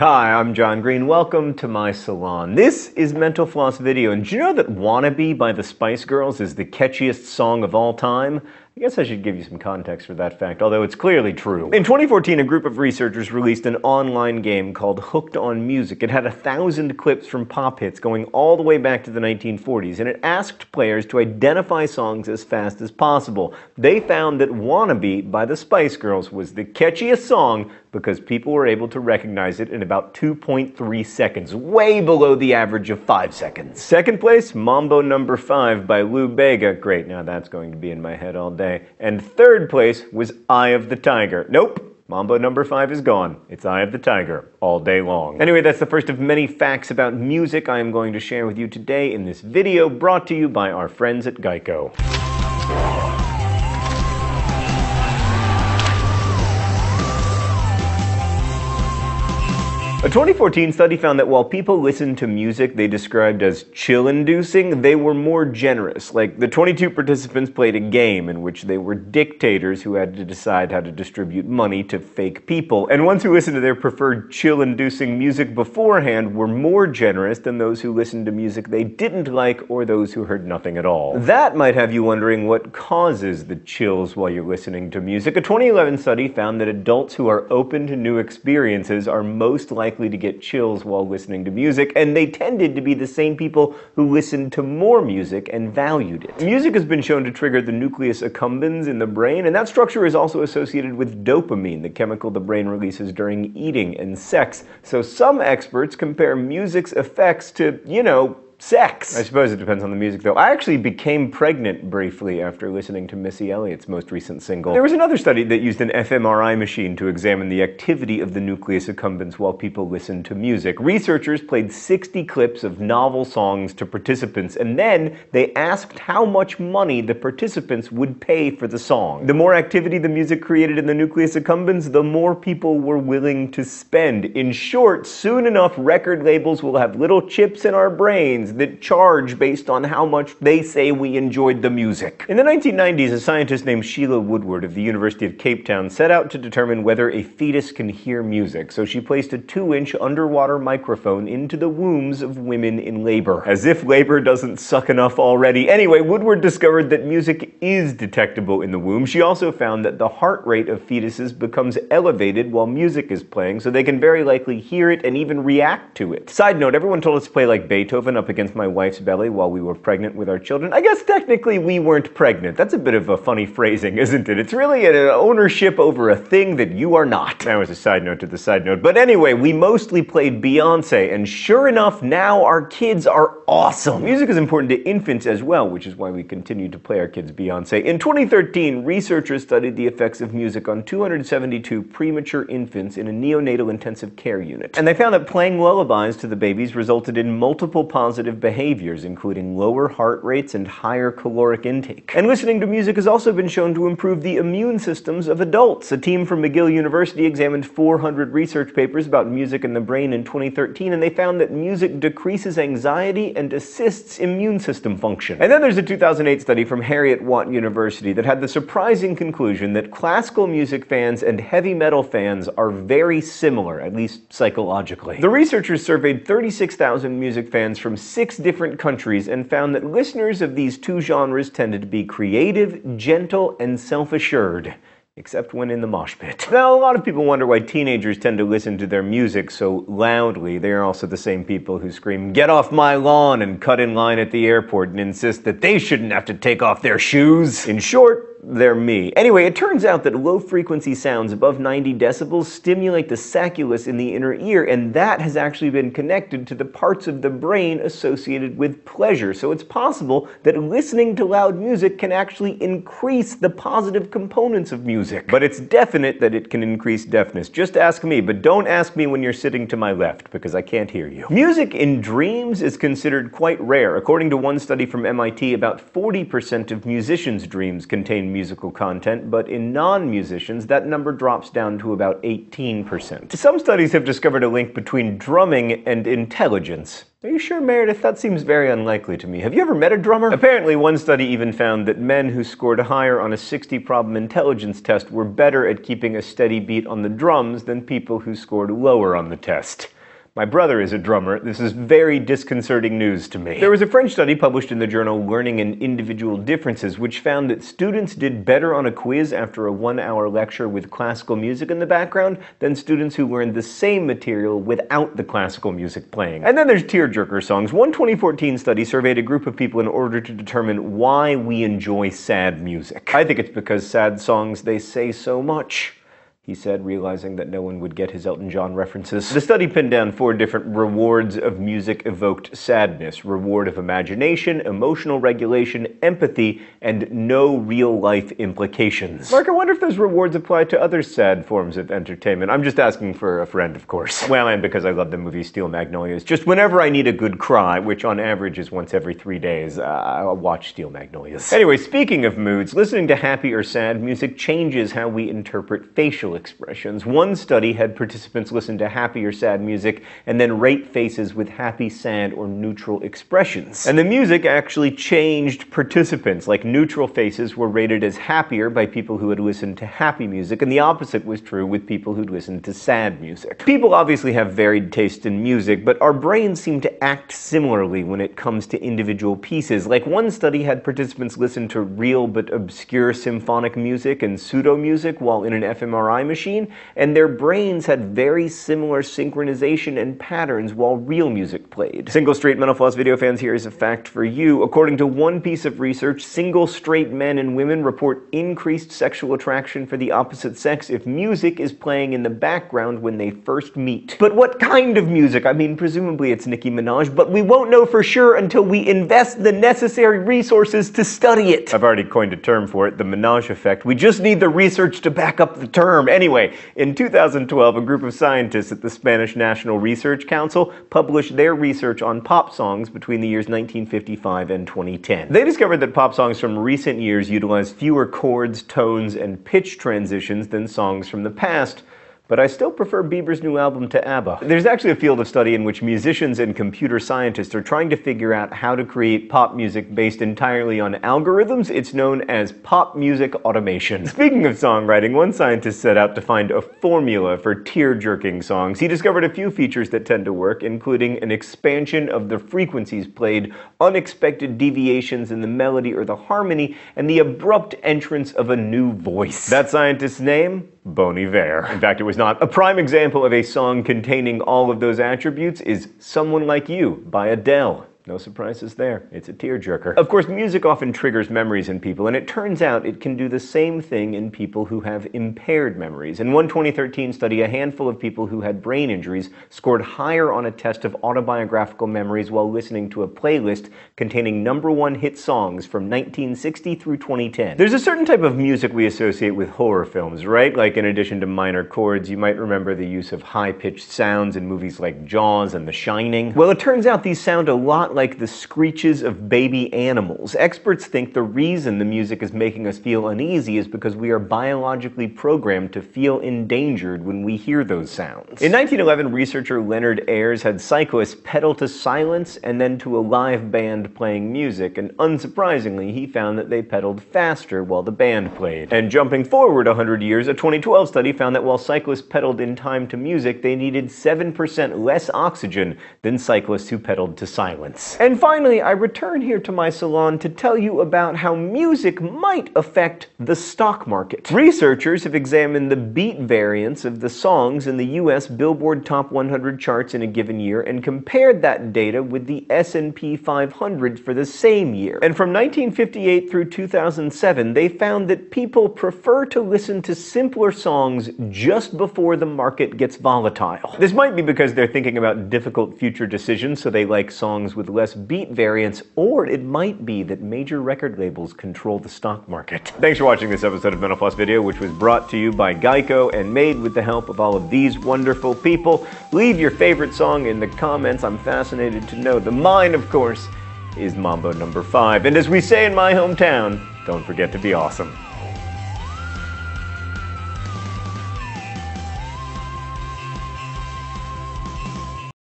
Hi, I'm John Green. Welcome to my salon. This is Mental Floss Video, and do you know that Wannabe by the Spice Girls is the catchiest song of all time? I guess I should give you some context for that fact, although it's clearly true. In 2014, a group of researchers released an online game called Hooked on Music. It had 1,000 clips from pop hits going all the way back to the 1940s, and it asked players to identify songs as fast as possible. They found that Wannabe by the Spice Girls was the catchiest song because people were able to recognize it in about 2.3 seconds, way below the average of 5 seconds. Second place, Mambo No. 5 by Lou Bega. Great, now that's going to be in my head all day. And third place was Eye of the Tiger. Nope, Mambo No. 5 is gone. It's Eye of the Tiger all day long. Anyway, that's the first of many facts about music I am going to share with you today in this video brought to you by our friends at Geico. A 2014 study found that while people listened to music they described as chill-inducing, they were more generous. Like, the 22 participants played a game in which they were dictators who had to decide how to distribute money to fake people. And ones who listened to their preferred chill-inducing music beforehand were more generous than those who listened to music they didn't like or those who heard nothing at all. That might have you wondering what causes the chills while you're listening to music. A 2011 study found that adults who are open to new experiences are most likely to get chills while listening to music, and they tended to be the same people who listened to more music and valued it. Music has been shown to trigger the nucleus accumbens in the brain, and that structure is also associated with dopamine, the chemical the brain releases during eating and sex. So some experts compare music's effects to, sex. I suppose it depends on the music, though. I actually became pregnant briefly after listening to Missy Elliott's most recent single. There was another study that used an fMRI machine to examine the activity of the nucleus accumbens while people listened to music. Researchers played 60 clips of novel songs to participants, and then they asked how much money the participants would pay for the song. The more activity the music created in the nucleus accumbens, the more people were willing to spend. In short, soon enough, record labels will have little chips in our brains that charge based on how much they say we enjoyed the music. In the 1990s, a scientist named Sheila Woodward of the University of Cape Town set out to determine whether a fetus can hear music, so she placed a 2-inch underwater microphone into the wombs of women in labor. As if labor doesn't suck enough already. Anyway, Woodward discovered that music is detectable in the womb. She also found that the heart rate of fetuses becomes elevated while music is playing, so they can very likely hear it and even react to it. Side note, everyone told us to play like Beethoven up against my wife's belly while we were pregnant with our children. I guess technically we weren't pregnant. That's a bit of a funny phrasing, isn't it? It's really an ownership over a thing that you are not. That was a side note to the side note. But anyway, we mostly played Beyonce, and sure enough, now our kids are awesome. Music is important to infants as well, which is why we continue to play our kids Beyonce. In 2013, researchers studied the effects of music on 272 premature infants in a neonatal intensive care unit. And they found that playing lullabies to the babies resulted in multiple positive behaviors, including lower heart rates and higher caloric intake. And listening to music has also been shown to improve the immune systems of adults. A team from McGill University examined 400 research papers about music and the brain in 2013, and they found that music decreases anxiety and assists immune system function. And then there's a 2008 study from Heriot-Watt University that had the surprising conclusion that classical music fans and heavy metal fans are very similar, at least psychologically. The researchers surveyed 36,000 music fans from 6 different countries and found that listeners of these two genres tended to be creative, gentle, and self-assured. Except when in the mosh pit. Now, a lot of people wonder why teenagers tend to listen to their music so loudly. They are also the same people who scream, "Get off my lawn," and cut in line at the airport and insist that they shouldn't have to take off their shoes. In short, they're me. Anyway, it turns out that low-frequency sounds above 90 decibels stimulate the sacculus in the inner ear, and that has actually been connected to the parts of the brain associated with pleasure. So it's possible that listening to loud music can actually increase the positive components of music. But it's definite that it can increase deafness. Just ask me, but don't ask me when you're sitting to my left, because I can't hear you. Music in dreams is considered quite rare. According to one study from MIT, about 40% of musicians' dreams contain in musical content, but in non-musicians, that number drops down to about 18%. Some studies have discovered a link between drumming and intelligence. Are you sure, Meredith? That seems very unlikely to me. Have you ever met a drummer? Apparently, one study even found that men who scored higher on a 60-problem intelligence test were better at keeping a steady beat on the drums than people who scored lower on the test. My brother is a drummer. This is very disconcerting news to me. There was a French study published in the journal Learning and Individual Differences, which found that students did better on a quiz after a 1-hour lecture with classical music in the background than students who learned the same material without the classical music playing. And then there's tearjerker songs. One 2014 study surveyed a group of people in order to determine why we enjoy sad music. I think it's because sad songs, they say so much, he said, realizing that no one would get his Elton John references. The study pinned down 4 different rewards of music-evoked sadness: reward of imagination, emotional regulation, empathy, and no real-life implications. Mark, I wonder if those rewards apply to other sad forms of entertainment. I'm just asking for a friend, of course. Well, and because I love the movie Steel Magnolias. Just whenever I need a good cry, which on average is once every 3 days, I'll watch Steel Magnolias. Anyway, speaking of moods, listening to happy or sad music changes how we interpret facial expressions. One study had participants listen to happy or sad music and then rate faces with happy, sad, or neutral expressions. And the music actually changed participants. Like, neutral faces were rated as happier by people who had listened to happy music, and the opposite was true with people who'd listened to sad music. People obviously have varied taste in music, but our brains seem to act similarly when it comes to individual pieces. Like, one study had participants listen to real but obscure symphonic music and pseudo-music while in an fMRI machine, and their brains had very similar synchronization and patterns while real music played. Single straight Mental Floss video fans, here is a fact for you. According to one piece of research, single straight men and women report increased sexual attraction for the opposite sex if music is playing in the background when they first meet. But what kind of music? I mean, presumably it's Nicki Minaj, but we won't know for sure until we invest the necessary resources to study it. I've already coined a term for it, the Minaj effect. We just need the research to back up the term. Anyway, in 2012, a group of scientists at the Spanish National Research Council published their research on pop songs between the years 1955 and 2010. They discovered that pop songs from recent years utilize fewer chords, tones, and pitch transitions than songs from the past. But I still prefer Bieber's new album to ABBA. There's actually a field of study in which musicians and computer scientists are trying to figure out how to create pop music based entirely on algorithms. It's known as pop music automation. Speaking of songwriting, one scientist set out to find a formula for tear-jerking songs. He discovered a few features that tend to work, including an expansion of the frequencies played, unexpected deviations in the melody or the harmony, and the abrupt entrance of a new voice. That scientist's name? Bon Iver. In fact, it was not. A prime example of a song containing all of those attributes is Someone Like You by Adele. No surprises there. It's a tearjerker. Of course, music often triggers memories in people, and it turns out it can do the same thing in people who have impaired memories. In one 2013 study, a handful of people who had brain injuries scored higher on a test of autobiographical memories while listening to a playlist containing #1 hit songs from 1960 through 2010. There's a certain type of music we associate with horror films, right? Like, in addition to minor chords, you might remember the use of high-pitched sounds in movies like Jaws and The Shining. Well, it turns out these sound a lot like the screeches of baby animals. Experts think the reason the music is making us feel uneasy is because we are biologically programmed to feel endangered when we hear those sounds. In 1911, researcher Leonard Ayres had cyclists pedal to silence and then to a live band playing music, and unsurprisingly, he found that they pedaled faster while the band played. And jumping forward 100 years, a 2012 study found that while cyclists pedaled in time to music, they needed 7% less oxygen than cyclists who pedaled to silence. And finally, I return here to my salon to tell you about how music might affect the stock market. Researchers have examined the beat variance of the songs in the US Billboard Top 100 charts in a given year and compared that data with the S&P 500 for the same year. And from 1958 through 2007, they found that people prefer to listen to simpler songs just before the market gets volatile. This might be because they're thinking about difficult future decisions, so they like songs with less beat variance, or it might be that major record labels control the stock market. Thanks for watching this episode of Mental Floss Video, which was brought to you by Geico and made with the help of all of these wonderful people. Leave your favorite song in the comments. I'm fascinated to know. Mine, of course, is Mambo No. 5. And as we say in my hometown, don't forget to be awesome.